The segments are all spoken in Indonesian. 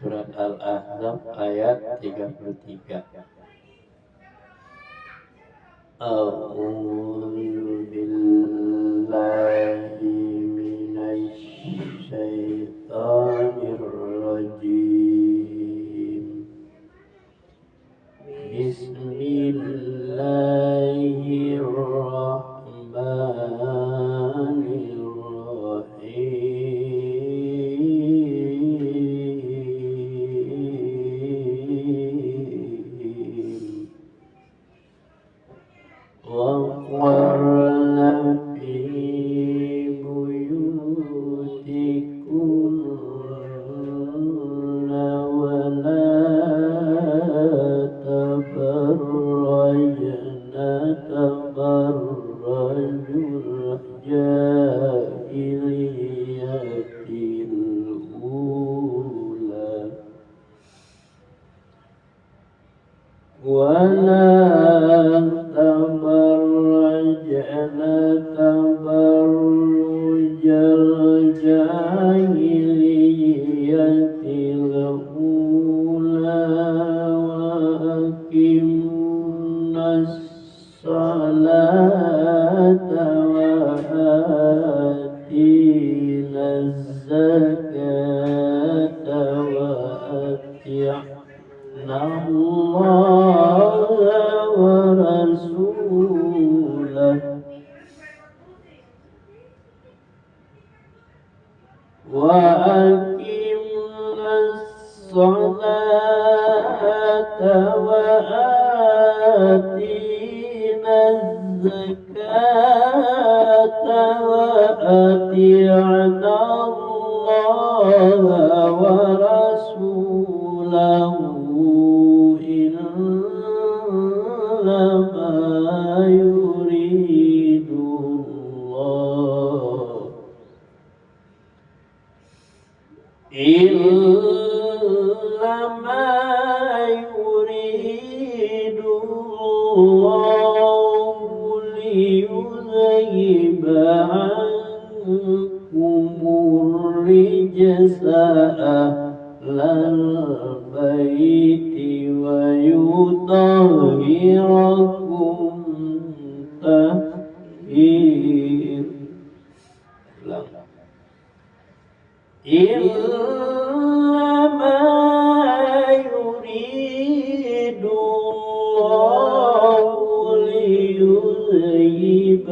Surat Al-Ahzab ayat 33. A'udzu billahi minasy syaithanir rajim. Bismillahirrahmanirrahim. وقرن في بيوتكن ولا تبرجن تبرج الجاهلية الأولى ولا تبرجن تبرج الجاهلية الأولى وأقمنا الصلاة وآتينا الزكاة وأطعنا الله ورسوله وأقمنا الصلاة وآتينا الزكاة وأطعنا الله ورسوله إنما يريد الله ليذهب عنكم الرجس أهل البيت ويطهركم تطهيرا. إنما يريد الله ليذهب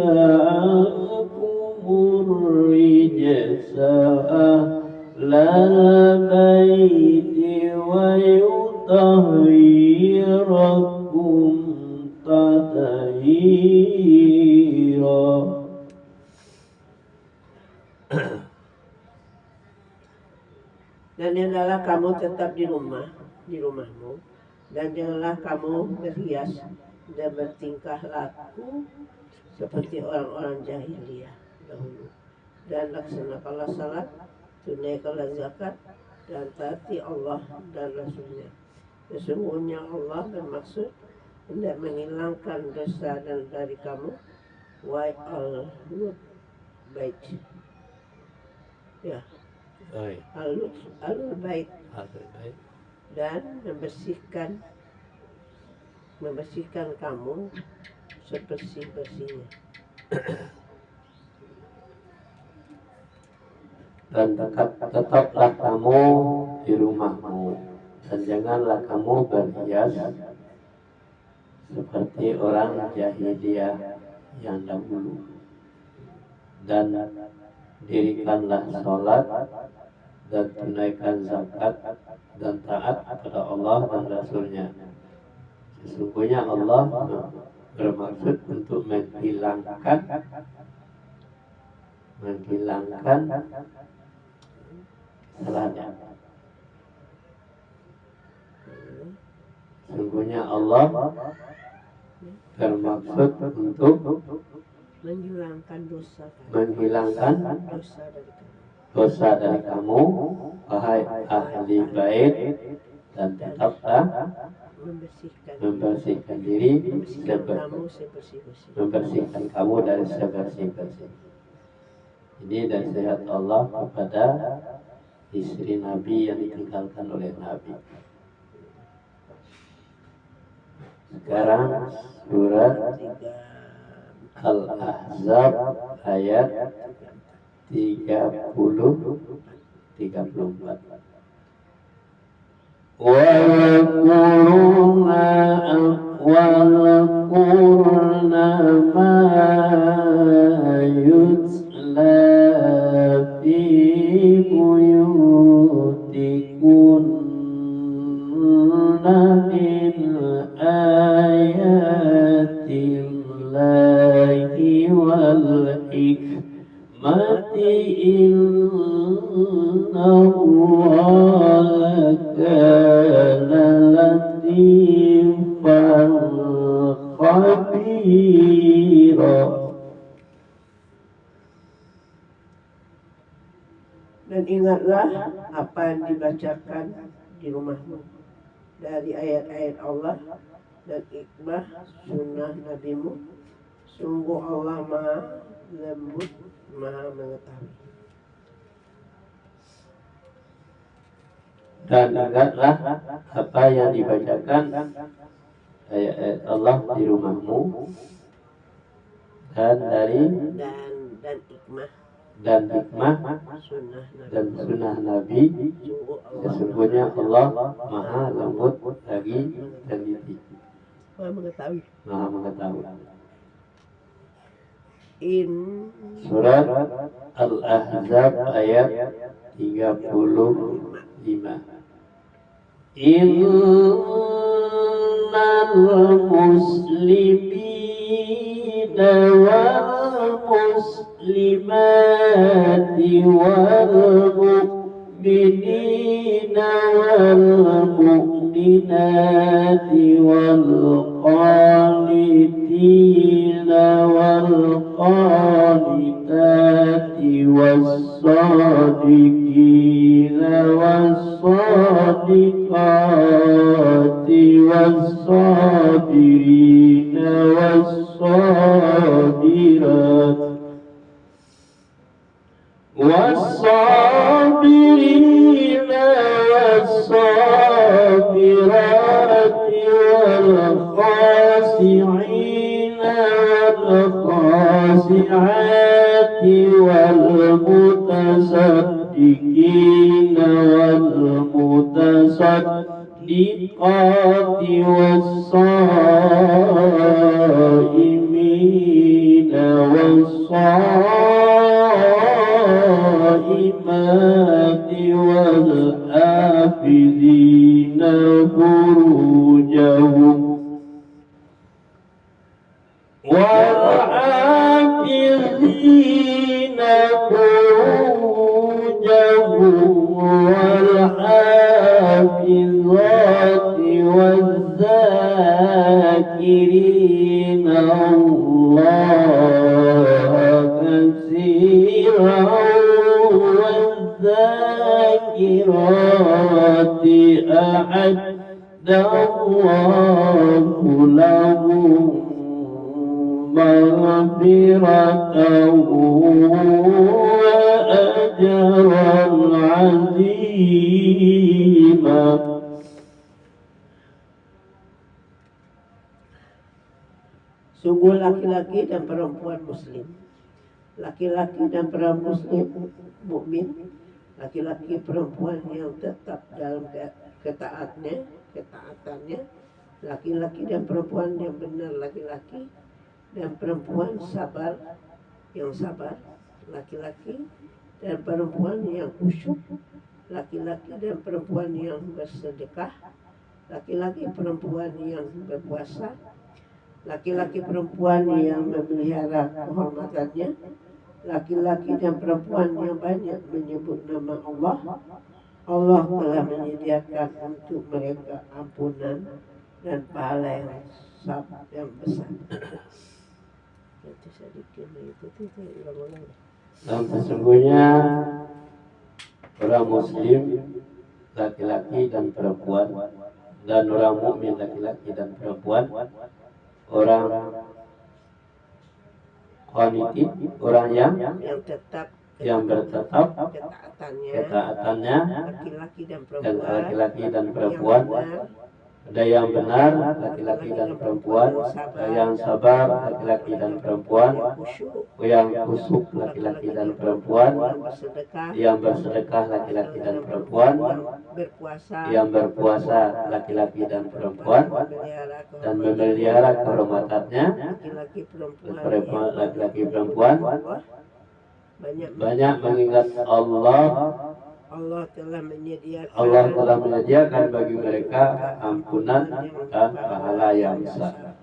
عنكم الرجس أهل البيت ويطهركم تطهيرا. Dan hendaklah kamu tetap di rumahmu, dan janganlah kamu berhias dan bertingkah laku seperti orang-orang jahiliyah dahulu. Dan laksanakanlah salat, tunaikanlah zakat, dan taati Allah dan Rasulnya. Sesungguhnya Allah bermaksud hendak menghilangkan dosa dari kamu, wahai al-Lut bait. Ya. Al-Bait dan membersihkan kamu sebersih-bersihnya. Dan tetaplah kamu di rumahmu dan janganlah kamu berhias seperti orang jahiliyah yang dahulu, dan dirikanlah sholat dan tunaikan zakat dan taat kepada Allah dan Rasulnya. Sesungguhnya Allah bermaksud untuk menghilangkan salahnya. Sesungguhnya Allah bermaksud untuk menghilangkan dosa dari kamu, wahai ahli bait, dan tetaplah membersihkan diri, membersihkan kamu dari sebersih-bersih. Ini nasihat Allah kepada istri Nabi yang ditinggalkan oleh Nabi. Sekarang surat Al-Ahzab ayat 30-34. وَاذْكُرْنَ مَا يُتْلَى فِي بُيُوتِكُنَّ مِنْ آيَاتِ اللَّهِ وَالْحِكْمَةِ إِنَّ اللَّهَ كَانَ لَطِيفًا خَبِيرًا. Dan ingatlah apa yang dibacakan di rumahmu dari ayat-ayat Allah dan hikmah sunnah nabimu. Sungguh Allah maha lembut, maha mengetahui. Dan ingatlah apa yang dibacakan ayat-ayat Allah di rumahmu dan dari dan hikmah sunnah dan nabi. sunnah Nabi. Sesungguhnya Allah maha lembut lagi teliti, Maha mengetahui. maha mengetahui. Surat Surat Al-Ahzab ayat 35. Innal muslimina wal muslimati wal mu'minina wal mu'minati wal qanitina wal qanitati was sadiqina was sadiqati was sabirina was sabirat والصابرين والصابرات والخاشعين والخاشعات والمتصدقين والمتصدقات والصائمين والصائمات والحافظين فروجهم والحافظين فروجهم والحافظات والذاكرين الله كثيرا والذاكرات أعد الله لهم مغفرة وأجرا عظيما. Sungguh laki-laki dan perempuan muslim, laki-laki dan perempuan muslim mukmin, laki-laki perempuan yang tetap dalam ketaatannya, laki-laki dan perempuan yang benar, laki-laki dan perempuan sabar yang sabar, laki-laki dan perempuan yang khusyuk, laki-laki dan perempuan yang bersedekah, laki-laki perempuan yang berpuasa, laki-laki perempuan yang memelihara kehormatannya, laki-laki dan perempuan yang banyak menyebut nama Allah. Allah telah menyediakan untuk mereka ampunan dan pahala yang besar. Dan sesungguhnya orang muslim laki-laki dan perempuan dan orang mukmin laki-laki dan perempuan, orang qanitin, orang yang yang bertetap ketaatannya laki-laki dan perempuan ada yang benar laki-laki dan perempuan, ada yang sabar laki-laki dan perempuan, yang khusyuk laki-laki dan perempuan, yang bersedekah laki-laki dan perempuan, yang berpuasa laki-laki dan perempuan, dan memelihara kehormatannya laki-laki perempuan, banyak mengingat Allah telah menyediakan bagi mereka ampunan dan pahala yang besar.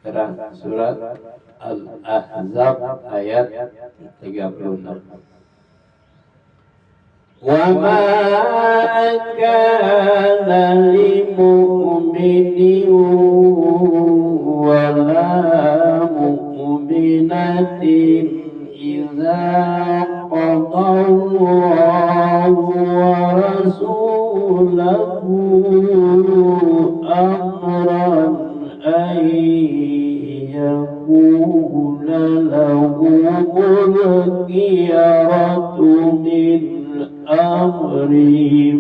Sekarang surat Al-Ahzab ayat 36. Wa ma kana lil mu'minin wa la mu'minatin idza qadallahu wa rasulahu amran ay yakuna lahumul khiyaratu min amrihim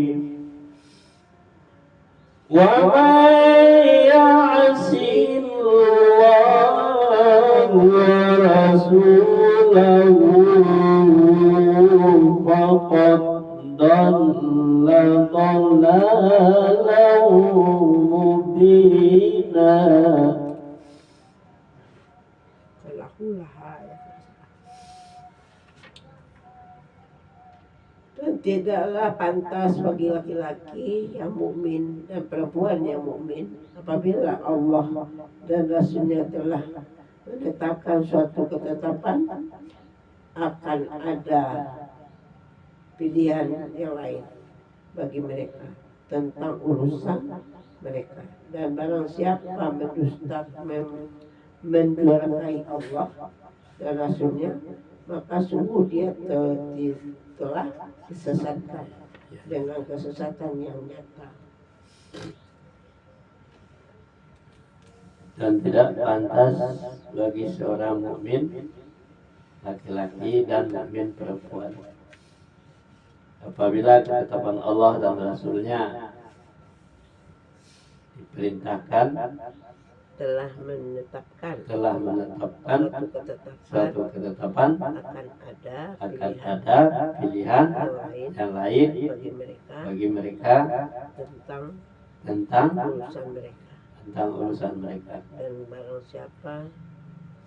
wa man ya'si Allah wa rasulahu faqad dalla dhalalan mubina. Dan tidaklah pantas bagi laki-laki yang mukmin dan perempuan yang mukmin apabila Allah dan Rasulnya telah menetapkan suatu ketetapan akan ada pilihan yang lain bagi mereka tentang urusan mereka, dan barang siapa mendurhakai Allah dan Rasulnya maka sungguh dia telah disesatkan dengan kesesatan yang nyata. Dan tidak pantas bagi seorang mukmin laki-laki dan mukmin perempuan apabila ketetapan Allah dan Rasulnya diperintahkan telah menetapkan suatu ketetapan akan ada pilihan yang lain bagi mereka tentang urusan mereka.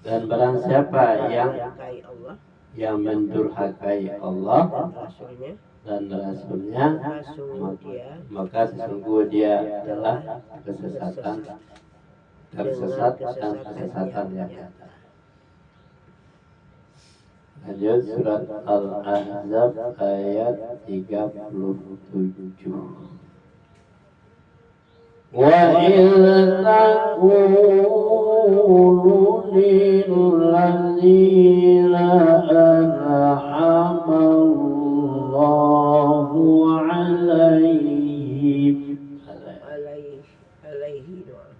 Dan barang siapa yang mendurhakai Allah dan Rasulnya maka sesungguh dia adalah tersesat dan kesesatan yang nyata. Lanjut surat Al-Ahzab ayat 37. Wa idh taqulu lil ladzina an'ama Allahu 'alaihim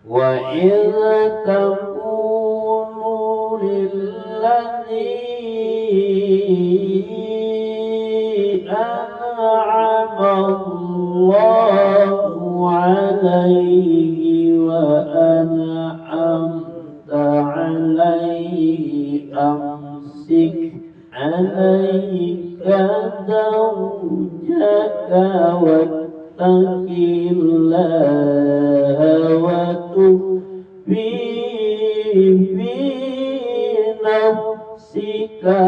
wa idh taqulu lil ladzina an'ama Allahu 'alaihi wa an'amta 'alaihi amsik 'alaika zawjaka wattaqillaha wa tukhfi fi nafsika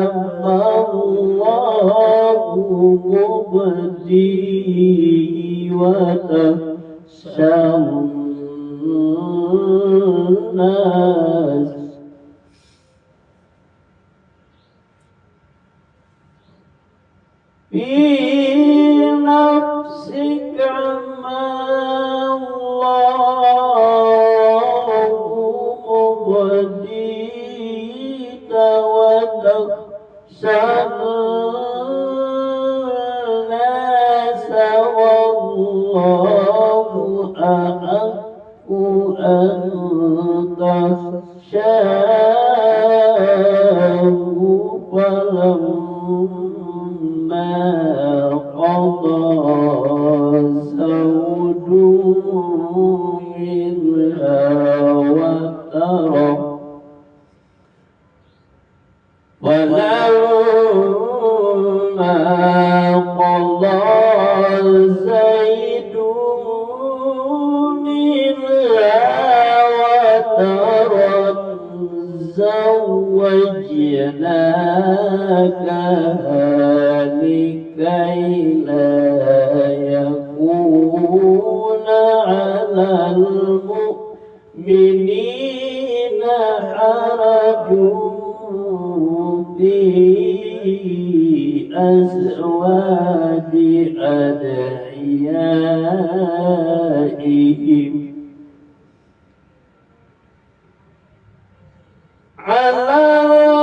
ma Allahu mubdihi wa takhshan nas. Fi nafsika ma Allahu mubdihi wa takhshan nas wallahu a'aqqu an takhshahu falam قضى زيد منها وترا زوجناكها لكي لا يكون على المؤمنين حرج في أزواج أدعيائهم على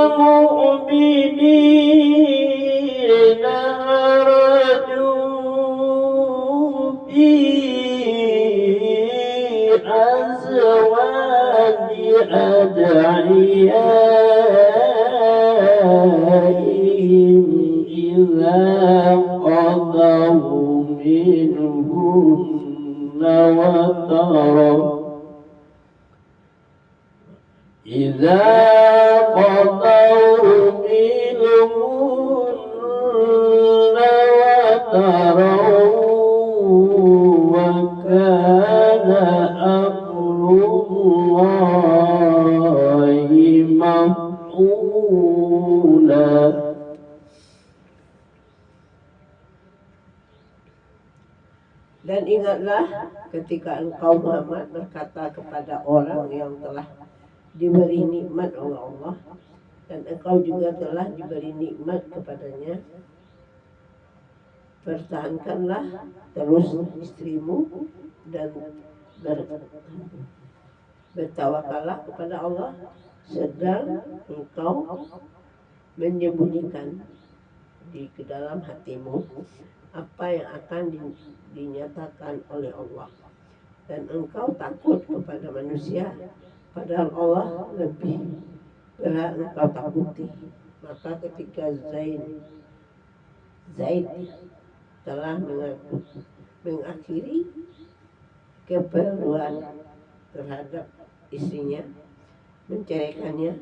المؤمنين حرج في أزواج أدعيائهم إذا قضوا منهن وتروا إذا قضوا منهن وتروا وكان أمر الله مفعولا. Dan ingatlah ketika engkau Muhammad berkata kepada orang yang telah diberi nikmat oleh Allah dan engkau juga telah diberi nikmat kepadanya, pertahankanlah terus istrimu dan bertawakallah kepada Allah sedang engkau menyembunyikan di dalam hatimu apa yang akan dinyatakan oleh Allah, dan engkau takut kepada manusia padahal Allah lebih berhak engkau takuti. Maka ketika Zaid telah mengakhiri keperluan terhadap istrinya, menceraikannya,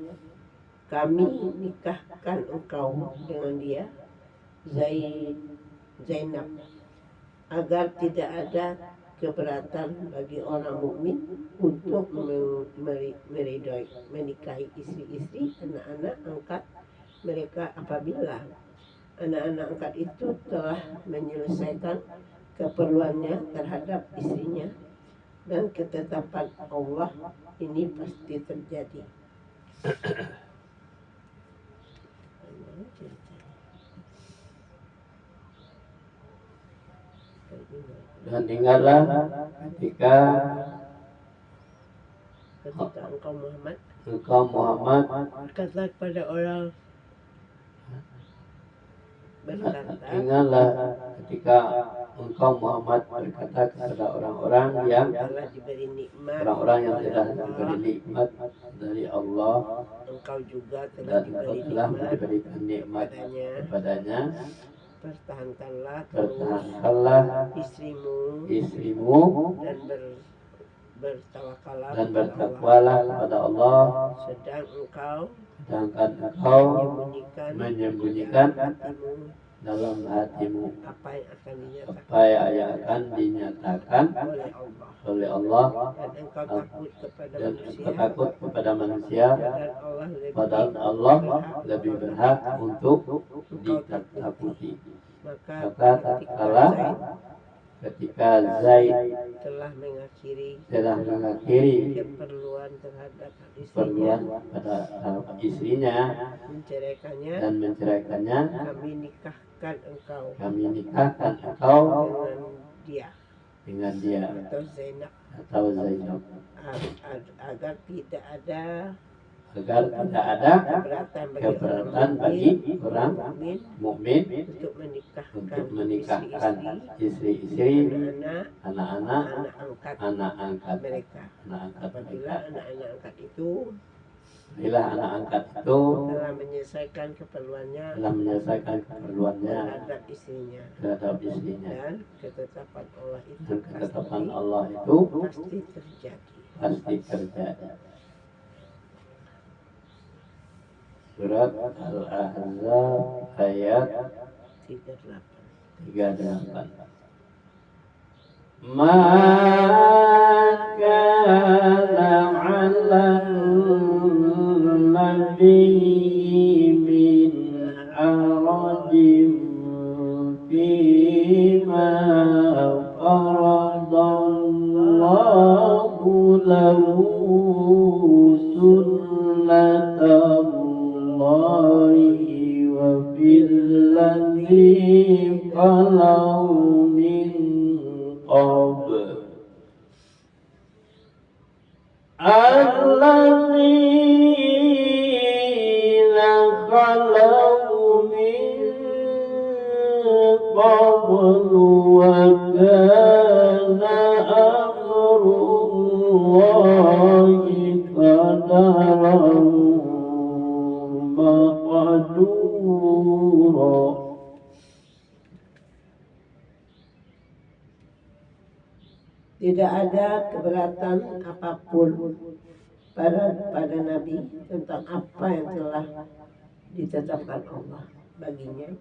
kami nikahkan engkau dengan dia, Zainab, agar tidak ada keberatan bagi orang mukmin untuk menikahi istri-istri anak-anak angkat mereka apabila anak-anak angkat itu telah menyelesaikan keperluannya terhadap istrinya, dan ketetapan Allah ini pasti terjadi. Dan ingatlah ketika engkau Muhammad berkata kepada orang, ingatlah ketika engkau Muhammad berkata kepada orang-orang yang telah diberi nikmat, orang-orang yang telah diberi nikmat dari Allah, engkau juga dan telah engkau telah diberikan nikmat kepadanya, pertahankanlah istrimu dan bertakwalah kepada Allah sedangkan engkau menyembunyikan dalam hatimu apa yang akan dinyatakan oleh Allah, dan engkau takut kepada manusia padahal Allah lebih berhak untuk ditakuti. Maka tatkala ketika Zaid telah mengakhiri keperluan pada istrinya dan menceraikannya, kami nikahkan engkau dengan dia atau Zainab agar tidak ada keberatan bagi orang mukmin untuk menikahkan istri-istri anak-anak angkat mereka. Bila anak angkat itu telah menyelesaikan keperluannya terhadap istrinya, dan ketetapan Allah itu pasti terjadi. Surat Al-Ahzab ayat 38. 38. Maka 'alan nabi min harajin fima faradallahu lahu sunnatallahi wa fil ladzi qalau min qabl alladzina qalau min qablu wa kana amrullahi qadaran maqdura. Tidak ada keberatan apapun pada Nabi tentang apa yang telah ditetapkan Allah baginya.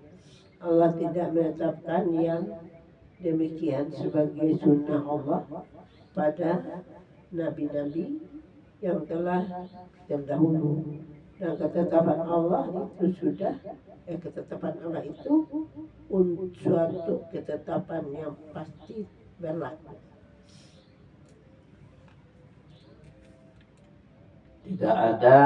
Allah tidak menetapkan yang demikian sebagai sunnah Allah pada nabi-nabi yang telah terdahulu. Dan ketetapan Allah itu sudah, ketetapan Allah itu suatu ketetapan yang pasti berlaku. Tidak ada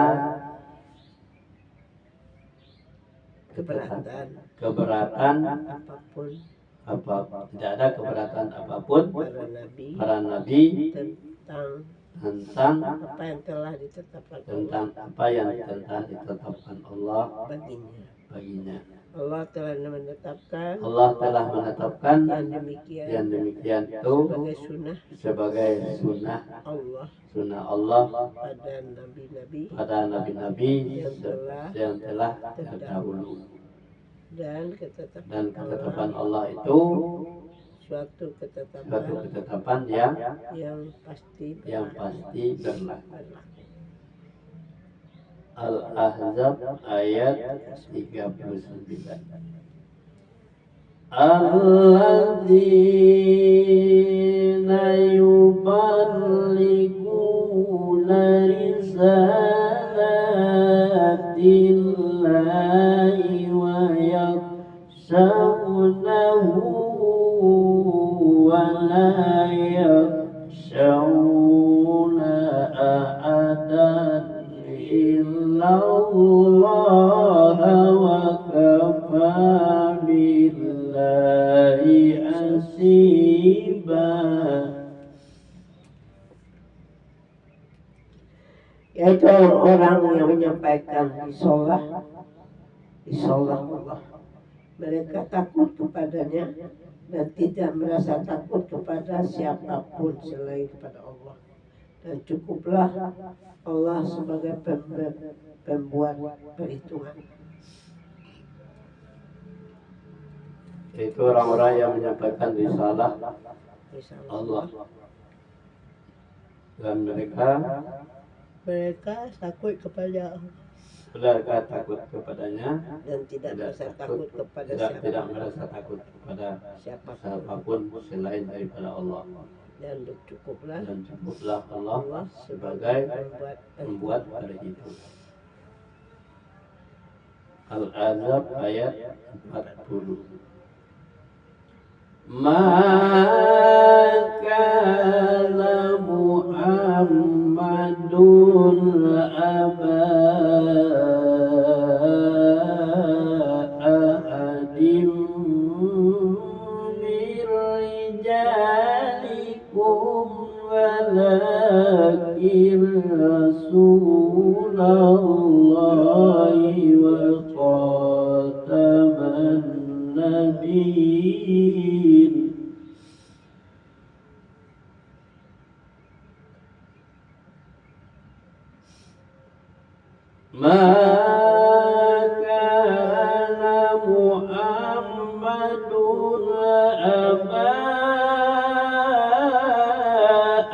keberatan apapun, tidak ada keberatan apapun para nabi tentang apa yang telah ditetapkan tentang apa yang telah ditetapkan Allah baginya. Allah telah menetapkan yang demikian itu sebagai sunnah Allah pada nabi-nabi yang telah terdahulu. Dan ketetapan Allah itu suatu ketetapan yang pasti berlaku. Al-Ahzab ayat 39. Alladzina yuballighuna risalatillahi wa yakhshawnahu wa la yakhshawna ahadan illallah wa kafa billahi hasiba. Yaitu orang yang menyampaikan risalah Allah. Mereka takut kepadanya dan tidak merasa takut kepada siapapun selain kepada Allah. Dan cukuplah Allah sebagai pembuat perhitungan. Itu orang-orang yang menyampaikan risalah Allah. Dan mereka takut kepada Allah. Mereka takut kepadanya Dan tidak merasa takut kepada siapapun selain daripada Allah. Dan cukuplah Allah sebagai pembuat perhitungan. Al-Ahzab ayat 40. Maka Muhammadun aba ahadim mirrijalikum walakin Rasulullahi wa khataman nabiyyin. Maka Muhammadun aba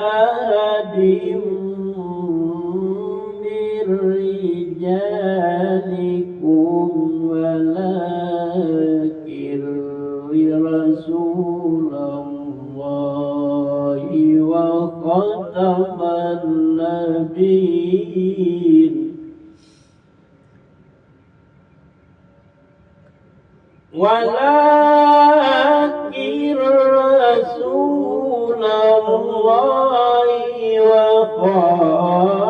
ahadim mirrijalikum walakin Rasulallahi wa khataman nabiyyin walakin Rasulallahi wa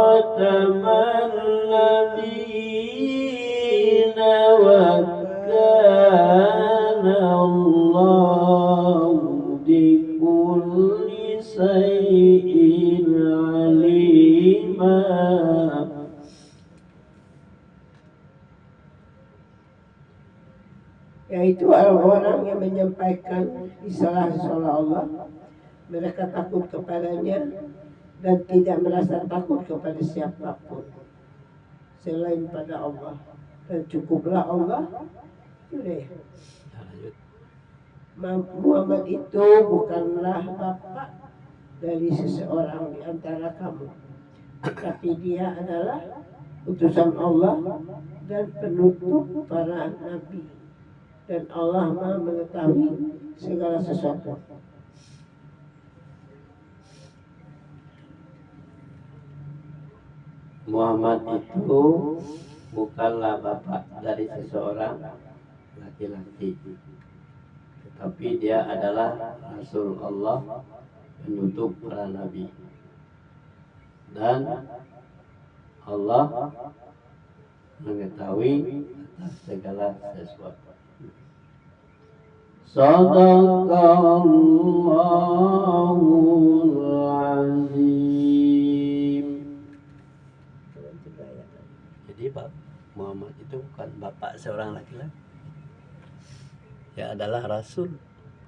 khataman nabiyyin wa kana Allahu bikulli shay'in alima. Yaitu orang-orang yang menyampaikan risalah Allah, mereka takut kepadanya dan tidak merasa takut kepada siapapun selain pada Allah, dan cukuplah Allah. Sudah ya. Muhammad itu bukanlah bapak dari seseorang di antara kamu, tapi dia adalah utusan Allah dan penutup para nabi, dan Allah Maha mengetahui segala sesuatu. Muhammad itu bukanlah bapak dari seseorang laki-laki, tetapi dia adalah Rasul Allah, penutup para nabi, dan Allah mengetahui atas segala sesuatu. Sadaqallahul azim. Jadi Muhammad itu bukan bapak seorang laki-laki, dia adalah Rasul.